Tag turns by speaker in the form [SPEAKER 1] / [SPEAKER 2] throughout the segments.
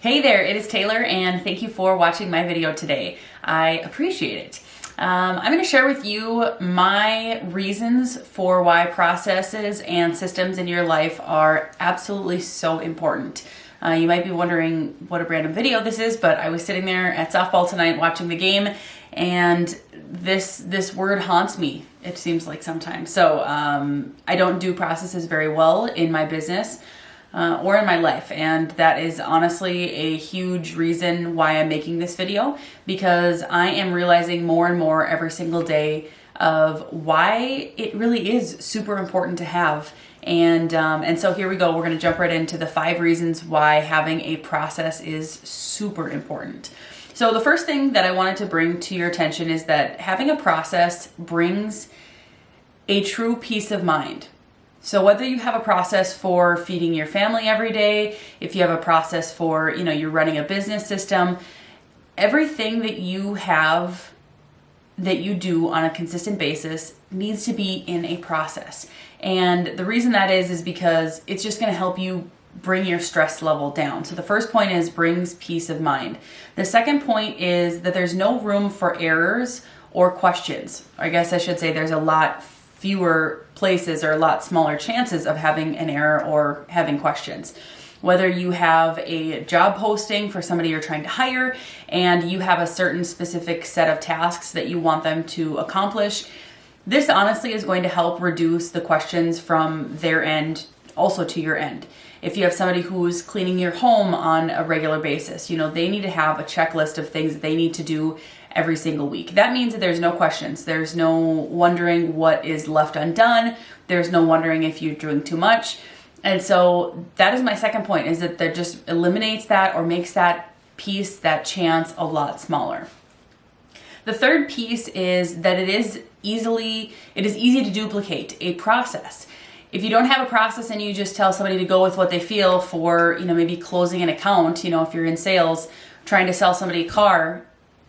[SPEAKER 1] Hey there, it is Taylor, and thank you for watching my video today. I appreciate it. I'm going to share with you my reasons for why processes and systems in your life are absolutely so important. You might be wondering what a random video this is, but I was sitting there at softball tonight watching the game, and this word haunts me, it seems like sometimes. So I don't do processes very well in my business. Or in my life, and that is honestly a huge reason why I'm making this video, because I am realizing more and more every single day of why it really is super important to have. And so here we go. We're going to jump right into the 5 reasons why having a process is super important. So the first thing that I wanted to bring to your attention is that having a process brings a true peace of mind. So whether you have a process for feeding your family every day, if you have a process for, you're running a business system, everything that you have, that you do on a consistent basis needs to be in a process. And the reason that is because it's just going to help you bring your stress level down. So the first point is brings peace of mind. The second point is that there's no room for errors or questions. I guess I should say there's a lot fewer places or a lot smaller chances of having an error or having questions. Whether you have a job posting for somebody you're trying to hire and you have a certain specific set of tasks that you want them to accomplish, this honestly is going to help reduce the questions from their end also to your end. If you have somebody who's cleaning your home on a regular basis, they need to have a checklist of things that they need to do every single week. That means that there's no questions. There's no wondering what is left undone. There's no wondering if you're doing too much. And so that is my second point, is that just eliminates that or makes that piece, that chance, a lot smaller. The third piece is that it is easy to duplicate a process. If you don't have a process and you just tell somebody to go with what they feel for, maybe closing an account, if you're in sales, trying to sell somebody a car,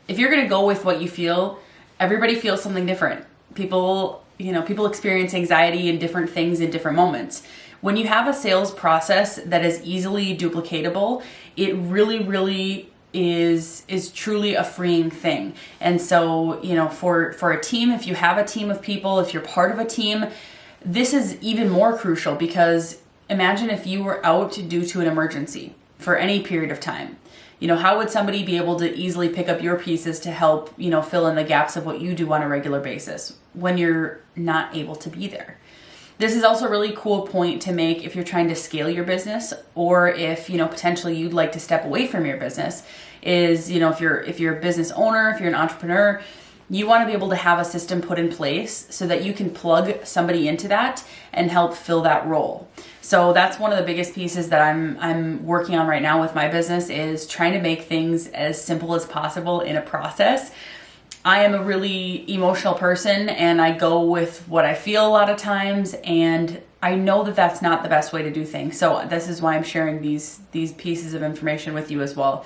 [SPEAKER 1] if you're going to go with what you feel, everybody feels something different. People experience anxiety and different things in different moments. When you have a sales process that is easily duplicatable, it really, really is truly a freeing thing. And so, for a team, if you have a team of people, if you're part of a team, this is even more crucial, because imagine if you were out due to an emergency for any period of time. How would somebody be able to easily pick up your pieces to help, fill in the gaps of what you do on a regular basis when you're not able to be there? This is also a really cool point to make if you're trying to scale your business, or if, potentially you'd like to step away from your business, is, if you're a business owner, if you're an entrepreneur, you want to be able to have a system put in place so that you can plug somebody into that and help fill that role. So that's one of the biggest pieces that I'm working on right now with my business, is trying to make things as simple as possible in a process. I am a really emotional person, and I go with what I feel a lot of times, and I know that that's not the best way to do things. So this is why I'm sharing these pieces of information with you as well.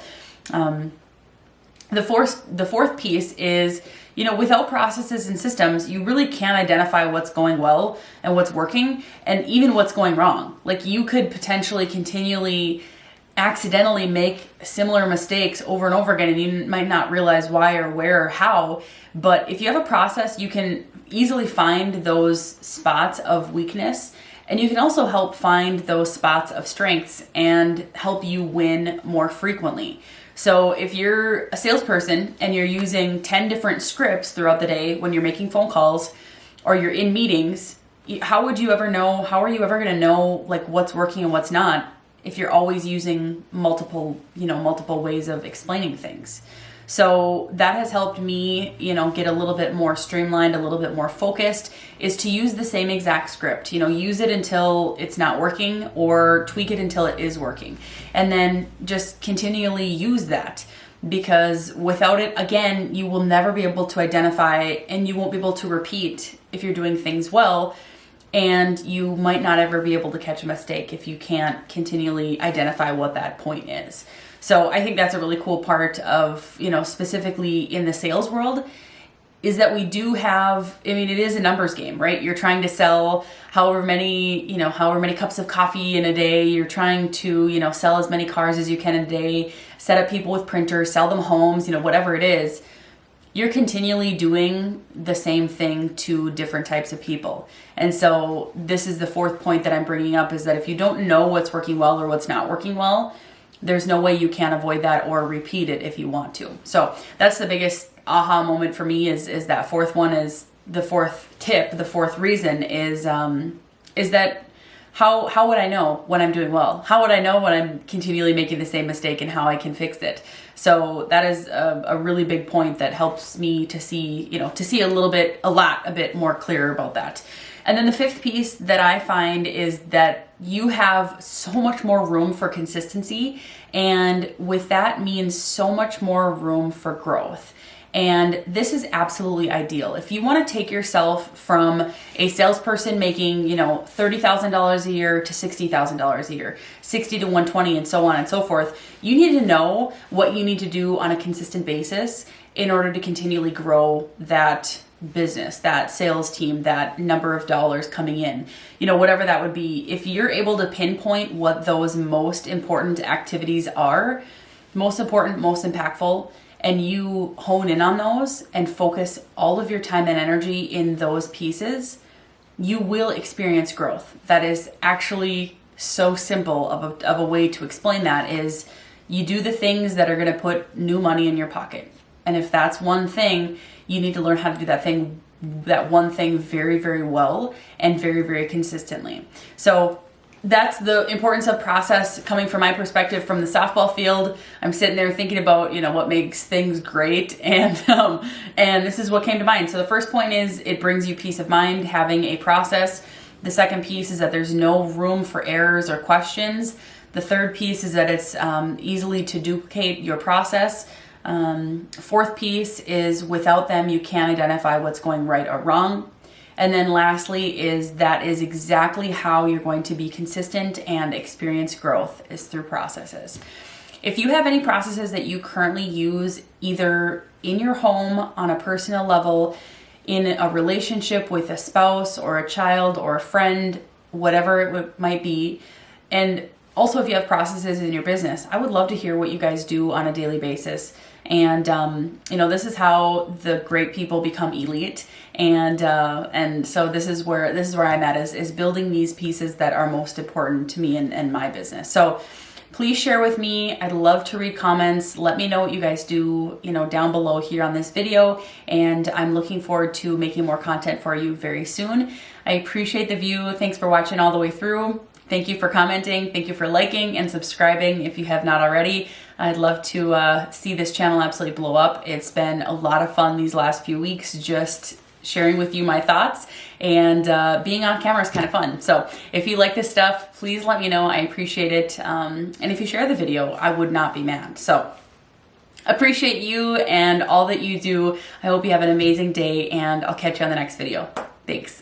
[SPEAKER 1] The fourth piece is, without processes and systems, you really can't identify what's going well and what's working, and even what's going wrong. Like, you could potentially continually accidentally make similar mistakes over and over again, and you might not realize why or where or how. But if you have a process, you can easily find those spots of weakness, and you can also help find those spots of strengths and help you win more frequently. So if you're a salesperson and you're using 10 different scripts throughout the day when you're making phone calls or you're in meetings, how are you ever going to know like what's working and what's not if you're always using multiple ways of explaining things? So that has helped me, get a little bit more streamlined, a little bit more focused, is to use the same exact script. Use it until it's not working, or tweak it until it is working. And then just continually use that, because without it, again, you will never be able to identify, and you won't be able to repeat if you're doing things well. And you might not ever be able to catch a mistake if you can't continually identify what that point is. So I think that's a really cool part of, specifically in the sales world, is that we do have, I mean, it is a numbers game, right? You're trying to sell however many cups of coffee in a day. You're trying to, sell as many cars as you can in a day, set up people with printers, sell them homes, whatever it is. You're continually doing the same thing to different types of people. And so this is the fourth point that I'm bringing up, is that if you don't know what's working well or what's not working well, there's no way you can avoid that or repeat it if you want to. So that's the biggest aha moment for me, is that fourth one, is the fourth tip. The fourth reason is that how would I know when I'm doing well? How would I know when I'm continually making the same mistake and how I can fix it? So that is a really big point that helps me to see, a bit more clear about that. And then the fifth piece that I find is that you have so much more room for consistency, and with that means so much more room for growth. And this is absolutely ideal. If you want to take yourself from a salesperson making, $30,000 a year to $60,000 a year, 60 to 120, and so on and so forth, you need to know what you need to do on a consistent basis in order to continually grow that business, that sales team, that number of dollars coming in, whatever that would be. If you're able to pinpoint what those most important activities are, most important, most impactful, and you hone in on those and focus all of your time and energy in those pieces, you will experience growth. That is actually so simple of a way to explain that, is you do the things that are going to put new money in your pocket. And if that's one thing, you need to learn how to do that one thing very, very well and very, very consistently. So that's the importance of process coming from my perspective from the softball field. I'm sitting there thinking about, what makes things great. And this is what came to mind. So the first point is it brings you peace of mind, having a process. The second piece is that there's no room for errors or questions. The third piece is that it's easily to duplicate your process. Fourth piece is without them, you can't identify what's going right or wrong. And then lastly is that is exactly how you're going to be consistent and experience growth, is through processes. If you have any processes that you currently use either in your home on a personal level, in a relationship with a spouse or a child or a friend, whatever it might be, and also if you have processes in your business, I would love to hear what you guys do on a daily basis. And this is how the great people become elite. And so this is where I'm at, is building these pieces that are most important to me and my business. So please share with me. I'd love to read comments. Let me know what you guys do, down below here on this video. And I'm looking forward to making more content for you very soon. I appreciate the view. Thanks for watching all the way through. Thank you for commenting. Thank you for liking and subscribing if you have not already. I'd love to see this channel absolutely blow up. It's been a lot of fun these last few weeks, just sharing with you my thoughts, and being on camera is kind of fun. So if you like this stuff, please let me know. I appreciate it. And if you share the video, I would not be mad. So appreciate you and all that you do. I hope you have an amazing day, and I'll catch you on the next video. Thanks.